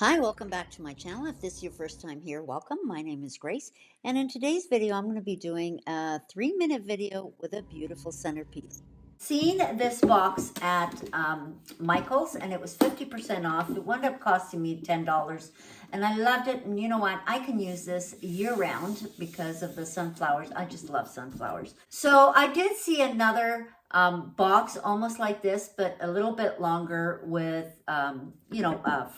Hi, welcome back to my channel. If this is your first time here, welcome. My name is Grace, and in today's video, I'm going to be doing a 3-minute video with a beautiful centerpiece. Seen this box at Michael's, and it was 50% off. It wound up costing me $10, and I loved it. And you know what? I can use this year-round because of the sunflowers. I just love sunflowers. So I did see another box almost like this, but a little bit longer with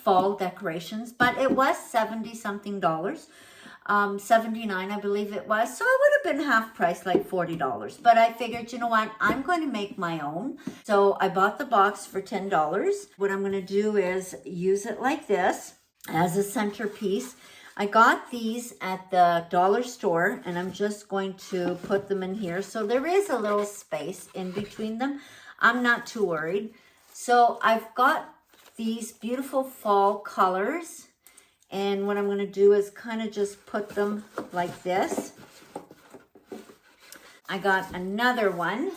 fall decorations, but it was 70 something dollars, 79 I believe it was, so it would have been half price, like $40. But I figured, you know what, I'm going to make my own, so I bought the box for $10. What I'm going to do is use it like this as a centerpiece. I got these at the dollar store, and I'm just going to put them in here. So there is a little space in between them. I'm not too worried. So I've got these beautiful fall colors, and what I'm going to do is kind of just put them like this. I got another one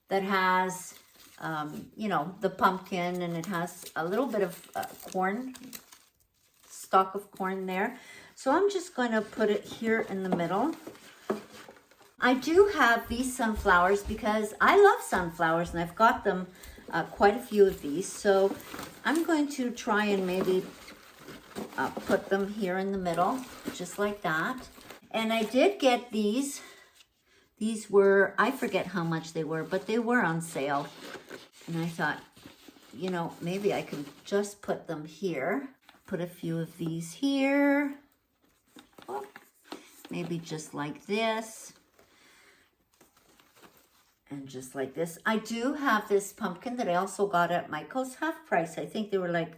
that has, the pumpkin, and it has a little bit of corn, stalk of corn there. So I'm just going to put it here in the middle. I do have these sunflowers because I love sunflowers, and I've got them quite a few of these. So I'm going to try and maybe put them here in the middle, just like that. And I did get these. These were, I forget how much they were, but they were on sale. And I thought, maybe I can just put them here. Put a few of these here. Oh, maybe just like this. And just like this. I do have this pumpkin that I also got at Michael's, half price. I think they were like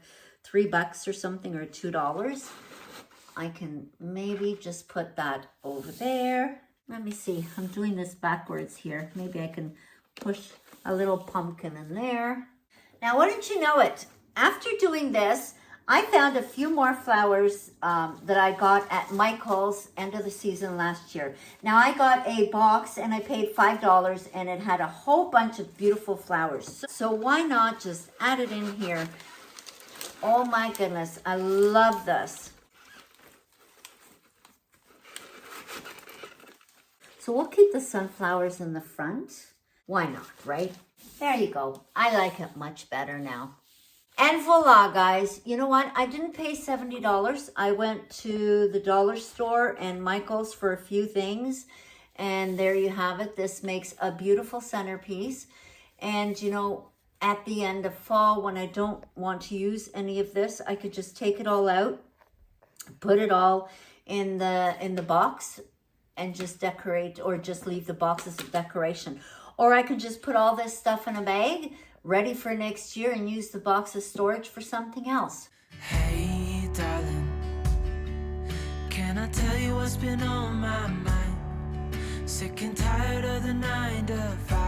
$3 or something, or $2. I can maybe just put that over there. Let me see. I'm doing this backwards here. Maybe I can push a little pumpkin in there. Now, wouldn't you know it? After doing this, I found a few more flowers that I got at Michael's end of the season last year. Now, I got a box and I paid $5, and it had a whole bunch of beautiful flowers. So why not just add it in here? Oh my goodness, I love this. So we'll keep the sunflowers in the front. Why not, right? There you go. I like it much better now. And voila, guys. You know what? I didn't pay $70. I went to the dollar store and Michael's for a few things. And there you have it. This makes a beautiful centerpiece. And, at the end of fall, when I don't want to use any of this, I could just take it all out, put it all in the box, and just decorate, or just leave the box as a decoration. Or I could just put all this stuff in a bag, ready for next year, and use the box as storage for something else. Hey, darling, can I tell you what's been on my mind? Sick and tired of the 9 to 5.